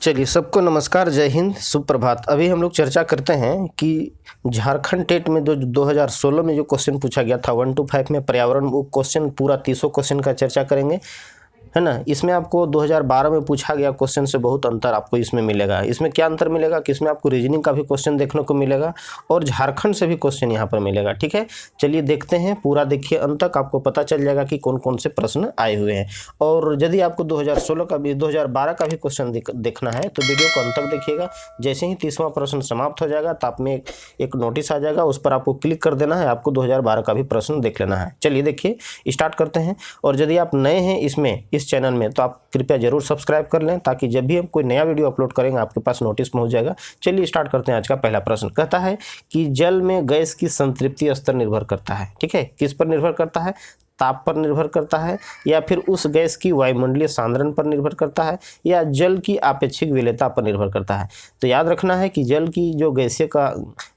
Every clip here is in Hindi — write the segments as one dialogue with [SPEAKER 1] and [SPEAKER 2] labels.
[SPEAKER 1] चलिए सबको नमस्कार, जय हिंद, सुप्रभात। अभी हम लोग चर्चा करते हैं कि झारखंड टेट में 2016 में जो क्वेश्चन पूछा गया था 1 to 5 में पर्यावरण, वो क्वेश्चन पूरा 300 क्वेश्चन का चर्चा करेंगे, है ना। इसमें आपको 2012 में पूछा गया क्वेश्चन से बहुत अंतर आपको इसमें मिलेगा। इसमें क्या अंतर मिलेगा कि इसमें आपको रीजनिंग का भी क्वेश्चन देखने को मिलेगा और झारखंड से भी क्वेश्चन यहाँ पर मिलेगा। ठीक है, चलिए देखते हैं, पूरा देखिए अंत तक, आपको पता चल जाएगा कि कौन कौन से प्रश्न आए हुए हैं। और यदि आपको 2016 का भी 2012 का भी क्वेश्चन देखना है तो वीडियो को अंत तक देखिएगा। जैसे ही 30वां प्रश्न समाप्त हो जाएगा तो आप में एक नोटिस आ जाएगा, उस पर आपको क्लिक कर देना है, आपको 2012 का भी प्रश्न देख लेना है। चलिए देखिए, स्टार्ट करते हैं। और यदि आप नए हैं इसमें इस चैनल में तो आप कृपया जरूर सब्सक्राइब कर लें, ताकि जब भी हम कोई नया वीडियो अपलोड करेंगे आपके पास नोटिस पहुंच जाएगा। चलिए स्टार्ट करते हैं। आज का पहला प्रश्न कहता है कि जल में गैस की संतृप्ति स्तर निर्भर करता है। ठीक है, किस पर निर्भर करता है? ताप पर निर्भर करता है, या फिर उस गैस की वायुमंडलीय सांद्रण पर निर्भर करता है, या जल की आपेक्षिक विलेयता पर निर्भर करता है। तो याद रखना है कि जल की जो गैसीय का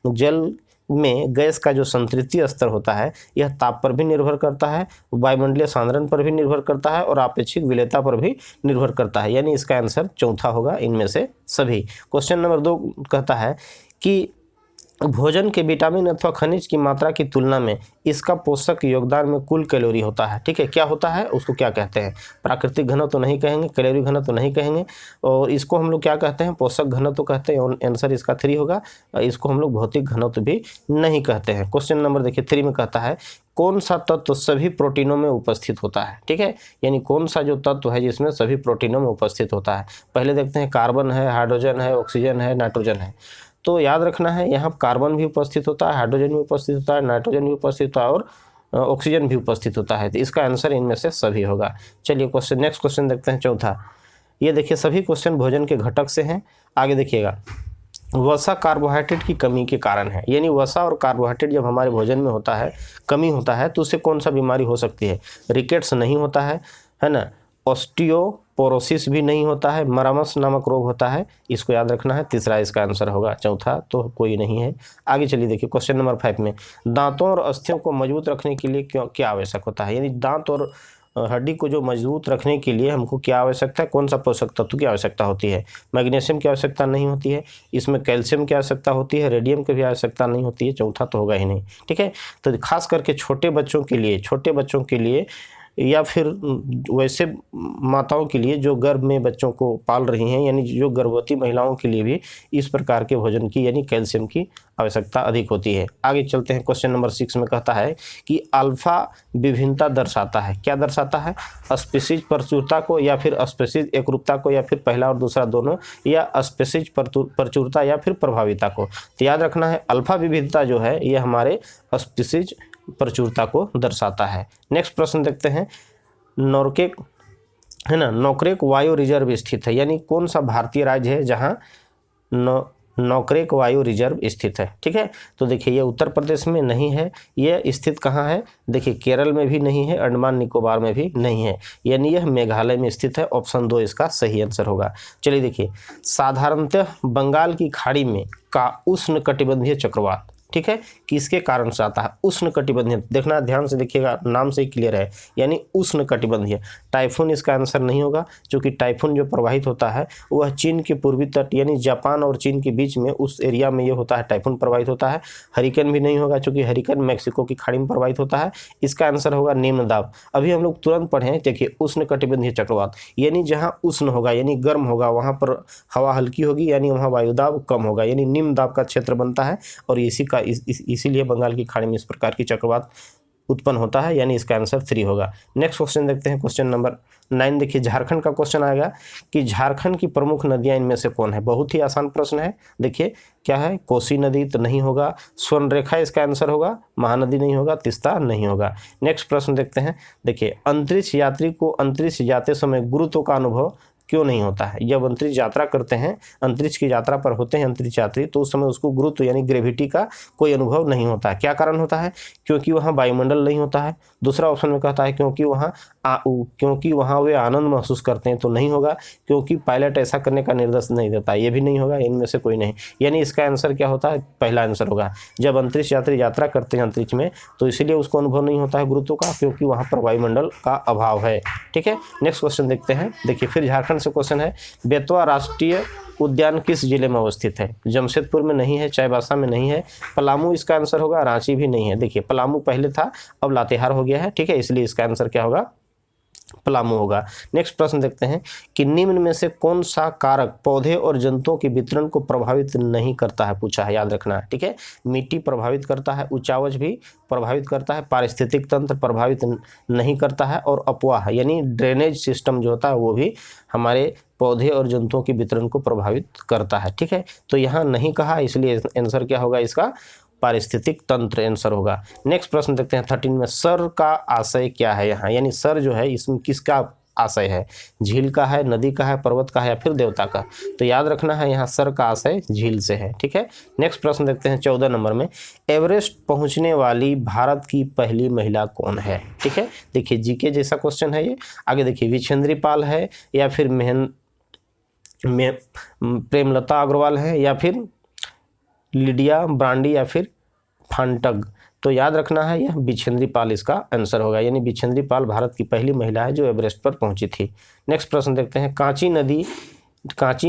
[SPEAKER 1] जल में गैस का जो संतृप्ति स्तर होता है यह ताप पर भी निर्भर करता है, वायुमंडलीय सांद्रण पर भी निर्भर करता है और आपेक्षिक विलेयता पर भी निर्भर करता है। यानी इसका आंसर चौथा होगा इनमें से सभी। क्वेश्चन नंबर 2 कहता है कि भोजन के विटामिन अथवा खनिज की मात्रा की तुलना में इसका पोषक योगदान में कुल कैलोरी होता है। ठीक है, क्या होता है, उसको क्या कहते हैं? प्राकृतिक घनत्व तो नहीं कहेंगे, कैलोरी घनत्व तो नहीं कहेंगे, और इसको हम लोग क्या कहते हैं? पोषक घनत्व कहते हैं। आंसर इसका 3 होगा। इसको हम लोग भौतिक घनत्व भी नहीं कहते हैं। क्वेश्चन नंबर देखिए 3 में कहता है कौन सा तत्व सभी प्रोटीनों में उपस्थित होता है। ठीक है, यानी कौन सा जो तत्व है जिसमें सभी प्रोटीनों में उपस्थित होता है। पहले देखते हैं, कार्बन है, हाइड्रोजन है, ऑक्सीजन है, नाइट्रोजन है। तो याद रखना है यहाँ कार्बन भी उपस्थित होता है, हाइड्रोजन भी उपस्थित होता है, नाइट्रोजन भी उपस्थित होता है और ऑक्सीजन भी उपस्थित होता है। तो इसका आंसर इनमें से सभी होगा। चलिए नेक्स्ट क्वेश्चन देखते हैं, चौथा। ये देखिए सभी क्वेश्चन भोजन के घटक से हैं। आगे देखिएगा, वसा कार्बोहाइड्रेट की कमी के कारण है। यानी वसा और कार्बोहाइड्रेट जब हमारे भोजन में होता है, कमी होता है, तो उससे कौन सा बीमारी हो सकती है? रिकेट्स नहीं होता है ना, ऑस्टियोपोरोसिस भी नहीं होता है, मरामस नामक रोग होता है। इसको याद रखना है। तीसरा इसका आंसर होगा, चौथा तो कोई नहीं है। आगे चलिए देखिए, क्वेश्चन नंबर 5 में दांतों और अस्थियों को मजबूत रखने के लिए क्या आवश्यक होता है? यानी दांत और हड्डी को जो मजबूत रखने के लिए हमको क्या आवश्यकता है? कौन सा पोषक तत्व की आवश्यकता होती है? मैग्नीशियम की आवश्यकता नहीं होती है, इसमें कैल्शियम की आवश्यकता होती है, रेडियम की भी आवश्यकता नहीं होती है। चौथा तो होगा ही नहीं। ठीक है, तो खास करके छोटे बच्चों के लिए या फिर वैसे माताओं के लिए जो गर्भ में बच्चों को पाल रही हैं, यानी जो गर्भवती महिलाओं के लिए भी इस प्रकार के भोजन की यानी कैल्शियम की आवश्यकता अधिक होती है। आगे चलते हैं, क्वेश्चन नंबर 6 में कहता है कि अल्फा विभिन्नता दर्शाता है। क्या दर्शाता है? स्पीशीज प्रचुरता को, या फिर स्पीशीज एकरूपता को, या फिर पहला और दूसरा दोनों, या स्पीशीज प्रचुरता या फिर प्रभाविता को। तो याद रखना है अल्फा विविधता जो है यह हमारे स्पीशीज प्रचुरता को दर्शाता है। नेक्स्ट प्रश्न देखते हैं, नोकरेक है ना, नोकरेक वायु रिजर्व स्थित है। यानी कौन सा भारतीय राज्य है जहां नोकरेक वायु रिजर्व स्थित है? ठीक है, तो देखिए ये उत्तर प्रदेश में नहीं है। ये स्थित कहाँ है? देखिए केरल में भी नहीं है, अंडमान निकोबार में भी नहीं है, यानी यह मेघालय में स्थित है। ऑप्शन 2 इसका सही आंसर होगा। चलिए देखिए, साधारणतः बंगाल की खाड़ी में का उष्ण कटिबंधीय चक्रवात, ठीक है, किसके कारण से आता है? उष्ण कटिबंधीय। देखना ध्यान से देखिएगा, नाम से ही क्लियर है, यानी उष्ण कटिबंधीय। टाइफून इसका आंसर नहीं होगा, क्योंकि टाइफून जो प्रवाहित होता है वह चीन के पूर्वी तट यानी जापान और चीन के बीच में उस एरिया में ये होता है, टाइफून प्रवाहित होता है। हरिकेन भी नहीं होगा, क्योंकि हरिकेन मैक्सिको की खाड़ी में प्रवाहित होता है। इसका आंसर होगा निम्न दाब। अभी हम लोग तुरंत पढ़े, देखिए उष्ण कटिबंधीय चक्रवात यानी जहाँ उष्ण होगा यानी गर्म होगा, वहाँ पर हवा हल्की होगी, यानी वहाँ वायुदाब कम होगा, यानी निम्न दाब का क्षेत्र बनता है। और इसीलिए बंगाल की खाड़ी में इस प्रकार की चक्रवात उत्पन्न होता है, यानी इसका आंसर 3 होगा। नेक्स्ट क्वेश्चन देखते हैं, क्वेश्चन नंबर 9। देखिए झारखंड का क्वेश्चन आएगा कि झारखंड की प्रमुख नदियां इनमें से कौन है? बहुत ही आसान प्रश्न है। देखिए क्या है, कोसी नदी तो नहीं होगा, स्वर्णरेखा इसका आंसर होगा, महानदी नहीं होगा, तीस्ता नहीं होगा। नेक्स्ट प्रश्न देखते हैं, देखिए अंतरिक्ष यात्री को अंतरिक्ष जाते समय गुरुत्व का अनुभव क्यों नहीं होता है? जब अंतरिक्ष यात्रा करते हैं, अंतरिक्ष की यात्रा पर होते हैं अंतरिक्ष यात्री, तो उस समय उसको गुरुत्व यानी ग्रेविटी का कोई अनुभव नहीं होता है। क्या कारण होता है? क्योंकि वहाँ वायुमंडल नहीं होता है। दूसरा ऑप्शन में कहता है क्योंकि वहाँ वे आनंद महसूस करते हैं, तो नहीं होगा। क्योंकि पायलट ऐसा करने का निर्देश नहीं देता, ये भी नहीं होगा। इनमें से कोई नहीं, यानी इसका आंसर क्या होता है? पहला आंसर होगा। जब अंतरिक्ष यात्री यात्रा करते हैं अंतरिक्ष में, तो इसीलिए उसको अनुभव नहीं होता है गुरुत्व का, क्योंकि वहाँ पर वायुमंडल का अभाव है। ठीक है, नेक्स्ट क्वेश्चन देखते हैं। देखिए फिर झारखंड उत्तराखंड से क्वेश्चन है, बेतवा राष्ट्रीय उद्यान किस जिले में अवस्थित है? जमशेदपुर में नहीं है, चाईबासा में नहीं है, पलामू इसका आंसर होगा, रांची भी नहीं है। देखिए पलामू पहले था, अब लातेहार हो गया है, ठीक है, इसलिए इसका आंसर क्या होगा? पलामू होगा। नेक्स्ट प्रश्न देखते हैं कि निम्न में से कौन सा कारक पौधे और जंतुओं के वितरण को प्रभावित नहीं करता है, पूछा है, याद रखना है, ठीक है। मिट्टी प्रभावित करता है, उचावच भी प्रभावित करता है, पारिस्थितिक तंत्र प्रभावित नहीं करता है, और अपवाह यानी ड्रेनेज सिस्टम जो होता है वो भी हमारे पौधे और जंतुओं के वितरण को प्रभावित करता है, ठीक है। तो यहाँ नहीं कहा, इसलिए आंसर क्या होगा इसका? पारिस्थितिक तंत्र आंसर होगा। नेक्स्ट प्रश्न देखते हैं 13 में, सर का आशय क्या है यहाँ? यानी सर जो है इसमें किसका आशय है? झील का है, नदी का है, पर्वत का है या फिर देवता का? तो याद रखना है यहाँ सर का आशय झील से है, ठीक है। नेक्स्ट प्रश्न देखते हैं 14 नंबर में, एवरेस्ट पहुंचने वाली भारत की पहली महिला कौन है? ठीक है, देखिए जीके जैसा क्वेश्चन है ये। आगे देखिए विछेंद्री पाल है या फिर प्रेमलता अग्रवाल है या फिर लिडिया ब्रांडी या फिर फांटग? तो याद रखना है यह बिछेंद्री पाल इसका आंसर होगा, यानी बिछेंद्री पाल भारत की पहली महिला है जो एवरेस्ट पर पहुंची थी। नेक्स्ट प्रश्न देखते हैं, कांची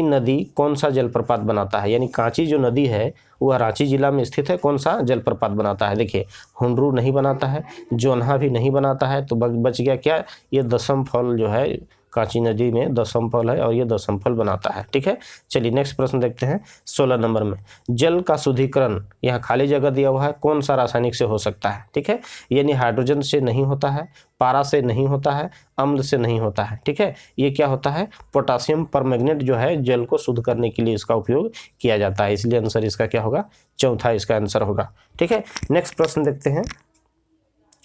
[SPEAKER 1] नदी कौन सा जलप्रपात बनाता है? यानी कांची जो नदी है वह रांची जिला में स्थित है, कौन सा जलप्रपात बनाता है? देखिए हुंडरू नहीं बनाता है, जोन्हा भी नहीं बनाता है, तो बच गया क्या? ये दसम फल जो है कांची नदी में दसम फल है और ये दसम फल बनाता है, ठीक है। चलिए नेक्स्ट प्रश्न देखते हैं 16 नंबर में, जल का शुद्धिकरण, यहाँ खाली जगह दिया हुआ है, कौन सा रासायनिक से हो सकता है? ठीक है, यानी हाइड्रोजन से नहीं होता है, पारा से नहीं होता है, अम्ल से नहीं होता है, ठीक है। ये क्या होता है? पोटासियम परमैंगनेट जो है जल को शुद्ध करने के लिए इसका उपयोग किया जाता है, इसलिए आंसर इसका क्या होगा? चौथा इसका आंसर होगा, ठीक है। नेक्स्ट प्रश्न देखते हैं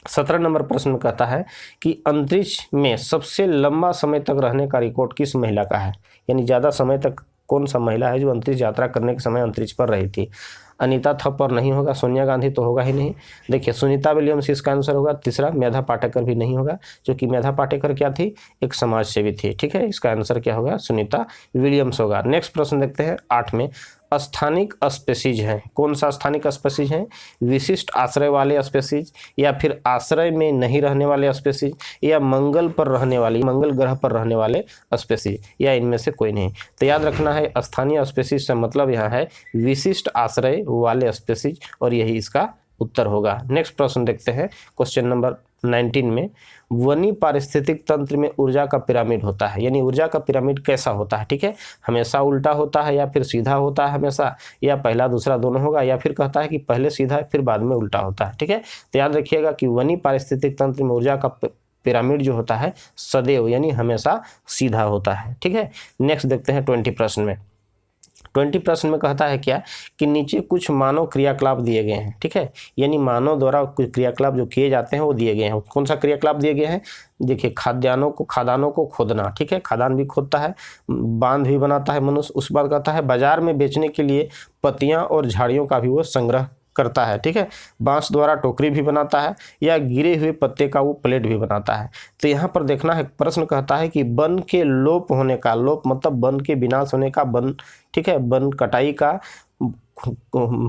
[SPEAKER 1] 17 नंबर प्रश्न में कहता है कि अंतरिक्ष में सबसे लंबा समय तक रहने का रिकॉर्ड किस महिला का है? यानी ज़्यादा समय तक कौन सा महिला है जो अंतरिक्ष यात्रा करने के समय अंतरिक्ष पर रही थी? अनीता थप्पर नहीं होगा, सोनिया गांधी तो होगा ही नहीं। देखिए सुनीता विलियम्स इसका आंसर होगा। तीसरा मेधा पाटेकर भी नहीं होगा, क्योंकि मेधा पाटेकर क्या थी? एक समाज सेवी थी, ठीक है। इसका आंसर क्या होगा? सुनीता विलियम्स होगा। नेक्स्ट प्रश्न देखते हैं 8 में, स्थानिक स्पेसीज हैं, कौन सा स्थानिक स्पेसीज हैं? विशिष्ट आश्रय वाले स्पेसीज या फिर आश्रय में नहीं रहने वाले स्पेसीज या मंगल ग्रह पर रहने वाले स्पेसीज या इनमें से कोई नहीं? तो याद रखना है स्थानीय स्पेसीज से मतलब यहाँ है विशिष्ट आश्रय वाले स्पेसीज और यही इसका उत्तर होगा। नेक्स्ट प्रश्न देखते हैं क्वेश्चन नंबर 19 में, वनी पारिस्थितिक तंत्र में ऊर्जा का पिरामिड होता है, यानी ऊर्जा का पिरामिड कैसा होता है? ठीक है, हमेशा उल्टा होता है या फिर सीधा होता है हमेशा, या पहला दूसरा दोनों होगा, या फिर कहता है कि पहले सीधा फिर बाद में उल्टा होता है, ठीक है। तो याद रखिएगा कि वनी पारिस्थितिक तंत्र में ऊर्जा का पिरामिड जो होता है सदैव यानी हमेशा सीधा होता है, ठीक है। नेक्स्ट देखते हैं 20 प्रश्न में। 20 प्रश्न में कहता है क्या कि नीचे कुछ मानव क्रियाकलाप दिए गए हैं, ठीक है, यानी मानव द्वारा कुछ क्रियाकलाप जो किए जाते हैं वो दिए गए हैं। कौन सा क्रियाकलाप दिए गए हैं? देखिए खादानों को खोदना, ठीक है, खादान भी खोदता है, बांध भी बनाता है मनुष्य। उस बात कहता है बाजार में बेचने के लिए पत्तियां और झाड़ियों का भी वो संग्रह करता है, ठीक है। बांस द्वारा टोकरी भी बनाता है या गिरे हुए पत्ते का वो प्लेट भी बनाता है। तो यहाँ पर देखना है, प्रश्न कहता है कि वन के लोप होने का, लोप मतलब वन के विनाश होने का, वन, ठीक है, वन कटाई का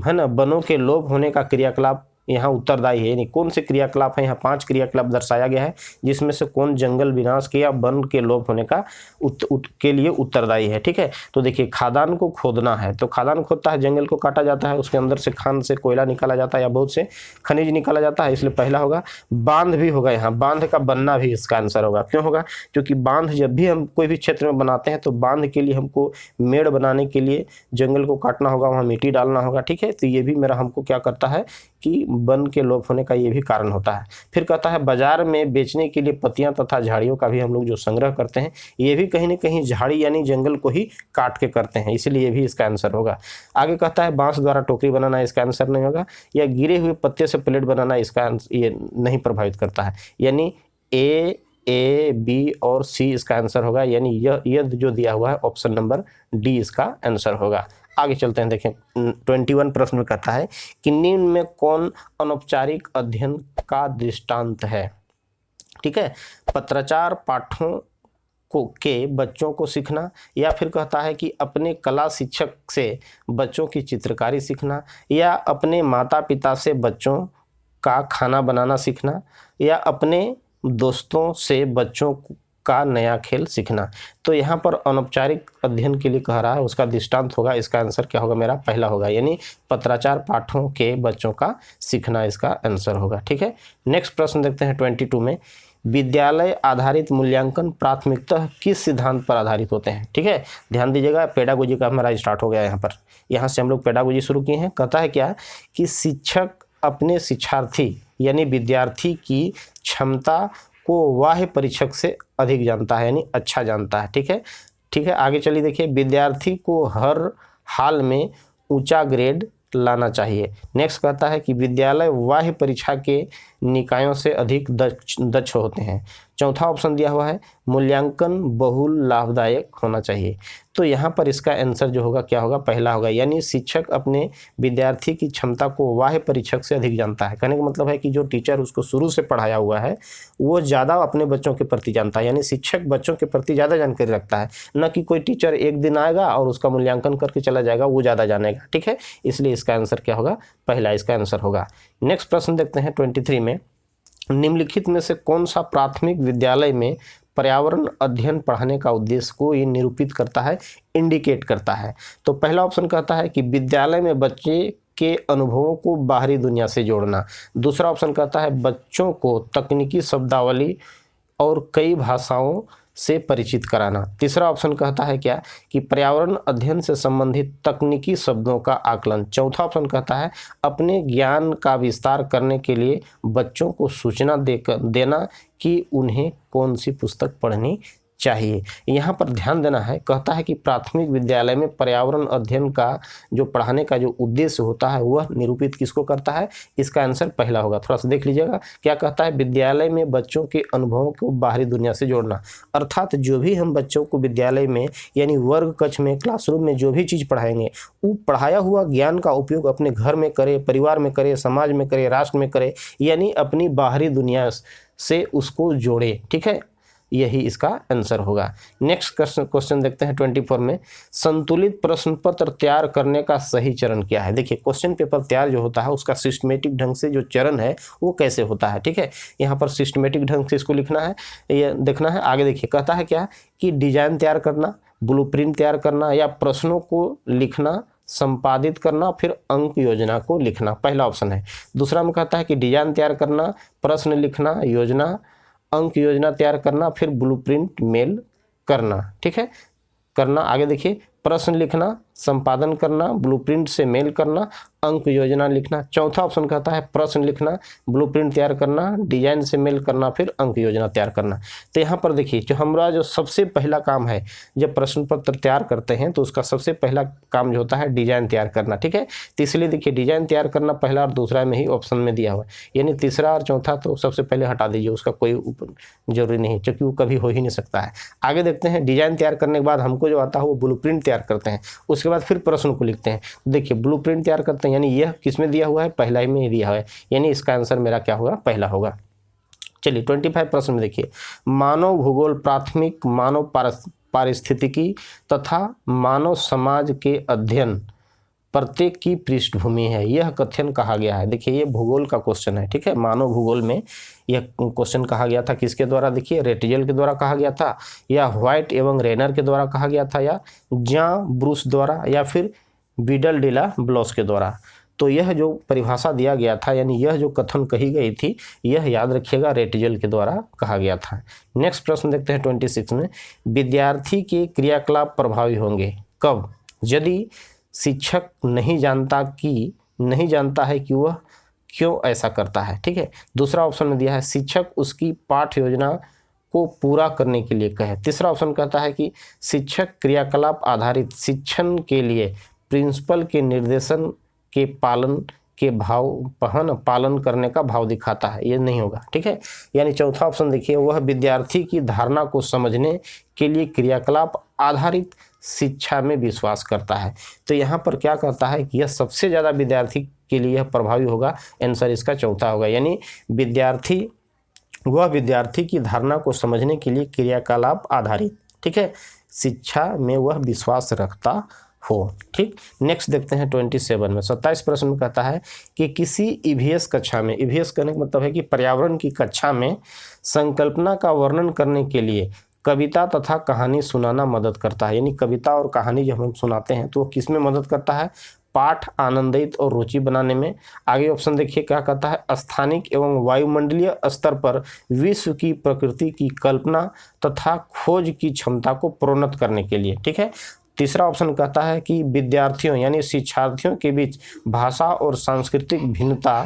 [SPEAKER 1] है ना, वनों के लोप होने का क्रियाकलाप यहाँ उत्तरदायी है, यानी कौन से क्रियाकलाप है? यहाँ 5 क्रियाकलाप दर्शाया गया है, जिसमें से कौन जंगल विनाश के या वन के लोप होने का के लिए उत्तरदायी है, ठीक है। तो देखिए खादान को खोदना है, तो खादान खोदता है, जंगल को काटा जाता है, उसके अंदर से खान से कोयला निकाला जाता है या बहुत से खनिज निकाला जाता है, इसलिए पहला होगा। बांध भी होगा, यहाँ बांध का बनना भी इसका आंसर होगा। क्यों होगा? क्योंकि बांध जब भी हम कोई भी क्षेत्र में बनाते हैं तो बांध के लिए हमको मेड़ बनाने के लिए जंगल को काटना होगा, वहाँ मिट्टी डालना होगा, ठीक है। तो ये भी मेरा हमको क्या करता है कि वन के लोप होने का ये भी कारण होता है। फिर कहता है बाजार में बेचने के लिए पत्तियां तथा झाड़ियों का भी हम लोग जो संग्रह करते हैं, ये भी कहीं न कहीं झाड़ी यानी जंगल को ही काट के करते हैं, इसलिए ये भी इसका आंसर होगा। आगे कहता है बांस द्वारा टोकरी बनाना, इसका आंसर नहीं होगा। या गिरे हुए पत्ते से प्लेट बनाना, इसका ये नहीं प्रभावित करता है, यानी ए बी और सी इसका आंसर होगा, यानी यह जो दिया हुआ है ऑप्शन नंबर डी इसका आंसर होगा। आगे चलते हैं, देखें 21 प्रश्न में कहता है कि निम्न में कौन अनौपचारिक अध्ययन का दृष्टांत है? ठीक है, पत्राचार पाठों के बच्चों को सीखना, या फिर कहता है कि अपने कला शिक्षक से बच्चों की चित्रकारी सीखना, या अपने माता पिता से बच्चों का खाना बनाना सीखना, या अपने दोस्तों से बच्चों का नया खेल सीखना। तो यहाँ पर अनौपचारिक अध्ययन के लिए कह रहा है, उसका दृष्टांत होगा, इसका आंसर क्या होगा मेरा पहला होगा, यानी पत्राचार पाठों के बच्चों का सीखना इसका आंसर होगा। ठीक है, नेक्स्ट प्रश्न देखते हैं 22 में, विद्यालय आधारित मूल्यांकन प्राथमिकतः किस सिद्धांत पर आधारित होते हैं। ठीक है, ध्यान दीजिएगा, पेडागोजी का हमारा स्टार्ट हो गया यहाँ पर, यहाँ से हम लोग पेडागोजी शुरू किए हैं। कहता है क्या कि शिक्षक अपने शिक्षार्थी यानी विद्यार्थी की क्षमता को बाह्य परीक्षक से अधिक जानता है, यानी अच्छा जानता है। ठीक है, ठीक है, आगे चलिए देखिए, विद्यार्थी को हर हाल में ऊंचा ग्रेड लाना चाहिए। नेक्स्ट कहता है कि विद्यालय बाह्य परीक्षा के निकायों से अधिक दक्ष होते हैं। चौथा ऑप्शन दिया हुआ है मूल्यांकन बहुल लाभदायक होना चाहिए। तो यहाँ पर इसका आंसर जो होगा क्या होगा, पहला होगा, यानी शिक्षक अपने विद्यार्थी की क्षमता को बाह्य परीक्षक से अधिक जानता है। कहने का मतलब है कि जो टीचर उसको शुरू से पढ़ाया हुआ है वो ज़्यादा अपने बच्चों के प्रति जानता है, यानी शिक्षक बच्चों के प्रति ज़्यादा जानकारी रखता है, न कि कोई टीचर एक दिन आएगा और उसका मूल्यांकन करके चला जाएगा, वो ज़्यादा जानेगा। ठीक है, इसलिए इसका आंसर क्या होगा, पहला इसका आंसर होगा। नेक्स्ट प्रश्न देखते हैं 23 में, निम्नलिखित में से कौन सा प्राथमिक विद्यालय में पर्यावरण अध्ययन पढ़ाने का उद्देश्य को ये निरूपित करता है, इंडिकेट करता है। तो पहला ऑप्शन कहता है कि विद्यालय में बच्चे के अनुभवों को बाहरी दुनिया से जोड़ना। दूसरा ऑप्शन कहता है बच्चों को तकनीकी शब्दावली और कई भाषाओं से परिचित कराना। तीसरा ऑप्शन कहता है क्या कि पर्यावरण अध्ययन से संबंधित तकनीकी शब्दों का आकलन। चौथा ऑप्शन कहता है अपने ज्ञान का विस्तार करने के लिए बच्चों को सूचना देना कि उन्हें कौन सी पुस्तक पढ़नी चाहिए। यहाँ पर ध्यान देना है, कहता है कि प्राथमिक विद्यालय में पर्यावरण अध्ययन का जो पढ़ाने का जो उद्देश्य होता है वह निरूपित किसको करता है, इसका आंसर पहला होगा। थोड़ा सा देख लीजिएगा, क्या कहता है विद्यालय में बच्चों के अनुभवों को बाहरी दुनिया से जोड़ना, अर्थात जो भी हम बच्चों को विद्यालय में यानी वर्ग कक्ष में क्लासरूम में जो भी चीज़ पढ़ाएंगे वो पढ़ाया हुआ ज्ञान का उपयोग अपने घर में करे, परिवार में करे, समाज में करे, राष्ट्र में करे, यानी अपनी बाहरी दुनिया से उसको जोड़े। ठीक है, यही इसका आंसर होगा। नेक्स्ट क्वेश्चन देखते हैं 24 में, संतुलित प्रश्न पत्र तैयार करने का सही चरण क्या है। देखिए, क्वेश्चन पेपर तैयार जो होता है उसका सिस्टमेटिक ढंग से जो चरण है वो कैसे होता है। ठीक है, यहाँ पर सिस्टमेटिक ढंग से इसको लिखना है, ये देखना है। आगे देखिए, कहता है क्या कि डिजाइन तैयार करना, ब्लूप्रिंट तैयार करना या प्रश्नों को लिखना, संपादित करना, फिर अंक योजना को लिखना, पहला ऑप्शन है। दूसरा में कहता है कि डिजाइन तैयार करना, प्रश्न लिखना, योजना, अंक योजना तैयार करना, फिर ब्लूप्रिंट मेल करना। ठीक है, करना। आगे देखिए, प्रश्न लिखना, संपादन करना, ब्लूप्रिंट से मेल करना, अंक योजना लिखना। चौथा ऑप्शन कहता है प्रश्न लिखना, ब्लूप्रिंट तैयार करना, डिजाइन से मेल करना, फिर अंक योजना तैयार करना। तो यहाँ पर देखिए, जो हमारा जो सबसे पहला काम है, जब प्रश्न पत्र तैयार करते हैं तो उसका सबसे पहला काम जो होता है डिजाइन तैयार करना। ठीक है, तो इसलिए देखिए डिजाइन तैयार करना पहला और दूसरा में ही ऑप्शन में दिया हुआ है, यानी तीसरा और चौथा तो सबसे पहले हटा दीजिए, उसका कोई जरूरी नहीं, क्योंकि वो कभी हो ही नहीं सकता है। आगे देखते हैं, डिजाइन तैयार करने के बाद हमको जो आता है वो ब्लूप्रिंट तैयार करते हैं, उसके बाद फिर प्रश्न को लिखते हैं। देखिए, ब्लूप्रिंट तैयार करते हैं, यानी यह किसमें दिया हुआ है, पहला ही में दिया हुआ है, यानी इसका आंसर मेरा क्या होगा, पहला होगा। चलिए 25 प्रश्न में देखिए, मानव भूगोल प्राथमिक मानव पारिस्थितिकी तथा मानव समाज के अध्ययन प्रत्येक की पृष्ठभूमि है, यह कथन कहा गया है। देखिए, ये भूगोल का क्वेश्चन है। ठीक है, मानव भूगोल में यह क्वेश्चन कहा गया था किसके द्वारा, देखिए रेटिजल के द्वारा कहा गया था, या व्हाइट एवं रेनर के द्वारा कहा गया था, या जॉन ब्रूस द्वारा, या फिर बीडल डिला ब्लॉस के द्वारा। तो यह जो परिभाषा दिया गया था, यानी यह जो कथन कही गई थी, यह याद रखिएगा रेटिजल के द्वारा कहा गया था। नेक्स्ट प्रश्न देखते हैं 26 में, विद्यार्थी के क्रियाकलाप प्रभावी होंगे कब, यदि शिक्षक नहीं जानता है कि वह क्यों ऐसा करता है। ठीक है, दूसरा ऑप्शन में दिया है शिक्षक उसकी पाठ्य योजना को पूरा करने के लिए कहे। तीसरा ऑप्शन कहता है कि शिक्षक क्रियाकलाप आधारित शिक्षण के लिए प्रिंसिपल के निर्देशन के पालन करने का भाव दिखाता है, ये नहीं होगा। ठीक है, यानी चौथा ऑप्शन देखिए, वह विद्यार्थी की धारणा को समझने के लिए क्रियाकलाप आधारित शिक्षा में विश्वास करता है। तो यहाँ पर क्या कहता है कि यह सबसे ज़्यादा विद्यार्थी के लिए यह प्रभावी होगा, आंसर इसका चौथा होगा, यानी वह विद्यार्थी की धारणा को समझने के लिए क्रियाकलाप आधारित, ठीक है, शिक्षा में वह विश्वास रखता हो। ठीक, नेक्स्ट देखते हैं 27 में 27 प्रश्न में कहता है कि किसी ईवीएस कक्षा में, ईवीएस कहने का मतलब है कि पर्यावरण की कक्षा में संकल्पना का वर्णन करने के लिए कविता तथा कहानी सुनाना मदद करता है। यानी कविता और कहानी जब हम सुनाते हैं तो वो किस में मदद करता है? पाठ आनंदित और रुचि बनाने में। आगे ऑप्शन देखिए क्या कहता है? स्थानिक एवं वायुमंडलीय स्तर पर विश्व की प्रकृति की कल्पना तथा खोज की क्षमता को प्रोन्नत करने के लिए। ठीक है। तीसरा ऑप्शन कहता है कि विद्यार्थियों यानी शिक्षार्थियों के बीच भाषा और सांस्कृतिक भिन्नता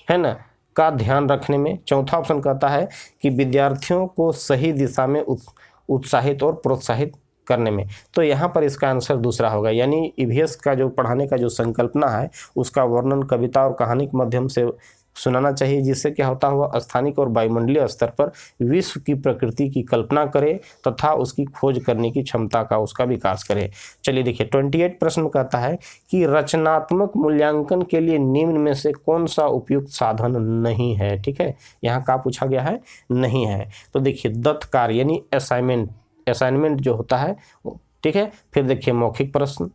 [SPEAKER 1] है ना का ध्यान रखने में। चौथा ऑप्शन कहता है कि विद्यार्थियों को सही दिशा में उत्साहित और प्रोत्साहित करने में। तो यहाँ पर इसका आंसर दूसरा होगा। यानी ईवीएस का जो पढ़ाने का जो संकल्पना है उसका वर्णन कविता और कहानी के माध्यम से सुनाना चाहिए, जिससे क्या होता हुआ स्थानिक और वायुमंडलीय स्तर पर विश्व की प्रकृति की कल्पना करे तथा उसकी खोज करने की क्षमता का उसका विकास करे। चलिए देखिए 28 प्रश्न कहता है कि रचनात्मक मूल्यांकन के लिए निम्न में से कौन सा उपयुक्त साधन नहीं है। ठीक है, यहाँ का पूछा गया है नहीं है। तो देखिए दत्त कार्य यानी असाइनमेंट जो होता है, ठीक है। फिर देखिए मौखिक प्रश्न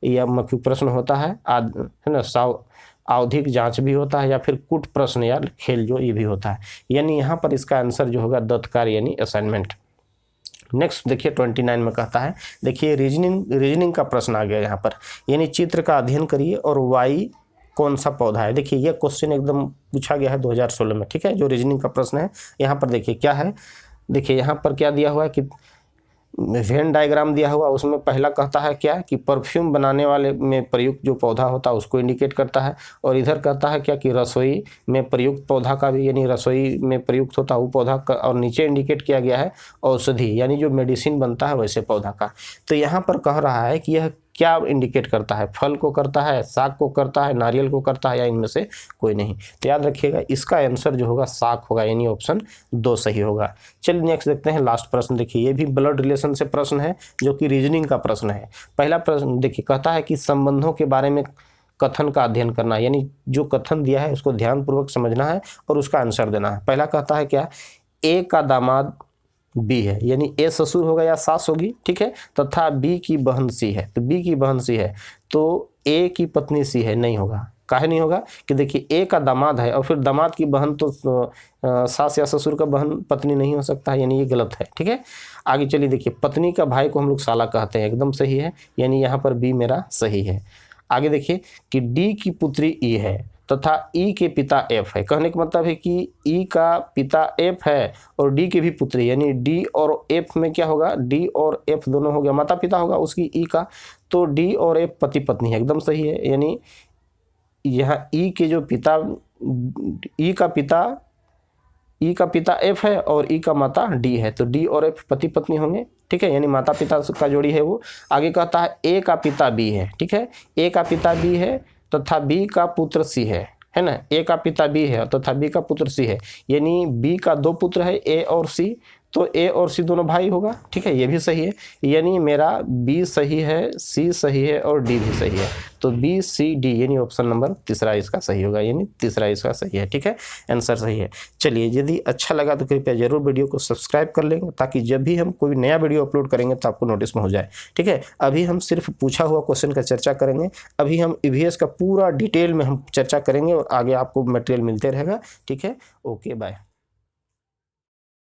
[SPEAKER 1] या मौखिक प्रश्न होता है ना, आवधिक जांच भी होता है, या फिर कुट प्रश्न या खेल जो ये भी होता है। यानी यहाँ पर इसका आंसर जो होगा दत्त कार्य यानी असाइनमेंट। नेक्स्ट देखिए 29 में कहता है, देखिए रीजनिंग का प्रश्न आ गया यहाँ पर। यानी चित्र का अध्ययन करिए और वाई कौन सा पौधा है। देखिए ये क्वेश्चन एकदम पूछा गया है 2016 में। ठीक है, जो रीजनिंग का प्रश्न है यहाँ पर देखिए क्या है। देखिए यहाँ पर क्या दिया हुआ है कि वेन डायग्राम दिया हुआ, उसमें पहला कहता है क्या कि परफ्यूम बनाने वाले में प्रयुक्त जो पौधा होता है उसको इंडिकेट करता है। और इधर कहता है क्या कि रसोई में प्रयुक्त पौधा का भी, यानी रसोई में प्रयुक्त होता है वो पौधा का। और नीचे इंडिकेट किया गया है औषधि यानी जो मेडिसिन बनता है वैसे पौधा का। तो यहाँ पर कह रहा है कि यह क्या इंडिकेट करता है? फल को करता है, साग को करता है, नारियल को करता है, या इनमें से कोई नहीं। तो याद रखिएगा इसका आंसर जो होगा साग होगा, यानी ऑप्शन 2 सही होगा। चलिए नेक्स्ट देखते हैं लास्ट प्रश्न। देखिए ये भी ब्लड रिलेशन से प्रश्न है जो कि रीजनिंग का प्रश्न है। पहला प्रश्न देखिए कहता है कि संबंधों के बारे में कथन का अध्ययन करना है। यानी जो कथन दिया है उसको ध्यानपूर्वक समझना है और उसका आंसर देना है। पहला कहता है क्या, ए का दामाद बी है, यानी ए ससुर होगा या सास होगी। ठीक है, तथा बी की बहन सी है। तो बी की बहन सी है तो ए की पत्नी सी है, नहीं होगा। काहे नहीं होगा कि देखिए ए का दामाद है और फिर दामाद की बहन तो सास या ससुर का बहन पत्नी नहीं हो सकता है, यानी ये गलत है। ठीक है, आगे चलिए देखिए पत्नी का भाई को हम लोग साला कहते हैं, एकदम सही है, यानी यहाँ पर बी मेरा सही है। आगे देखिए कि डी की पुत्री ई है तथा ई के पिता एफ है। कहने का मतलब है कि ई का पिता एफ है और डी की भी पुत्री, यानी डी और एफ में क्या होगा, डी और एफ दोनों हो गया, माता पिता होगा उसकी ई का। तो डी और एफ पति पत्नी है, एकदम सही है। यानी यहाँ ई के जो पिता, ई का पिता एफ है और ई का माता डी है, तो डी और एफ पति पत्नी होंगे। ठीक है, यानी माता पिता का जोड़ी है वो। आगे कहता है ए का पिता बी है। ठीक है, ए का पिता बी है तथा बी का पुत्र सी है ना। ए का पिता बी है तथा बी का पुत्र सी है, यानी बी का 2 पुत्र है ए और सी, तो ए और सी दोनों भाई होगा। ठीक है, ये भी सही है, यानी मेरा बी सही है, सी सही है और डी भी सही है। तो बी सी डी यानी ऑप्शन नंबर तीसरा इसका सही होगा, यानी तीसरा इसका सही है। ठीक है, आंसर सही है। चलिए यदि अच्छा लगा तो कृपया जरूर वीडियो को सब्सक्राइब कर लेंगे, ताकि जब भी हम कोई नया वीडियो अपलोड करेंगे तो आपको नोटिस में हो जाए। ठीक है, अभी हम सिर्फ पूछा हुआ क्वेश्चन का चर्चा करेंगे। अभी हम ईवीएस का पूरा डिटेल में हम चर्चा करेंगे और आगे आपको मटेरियल मिलते रहेगा। ठीक है, ओके बाय।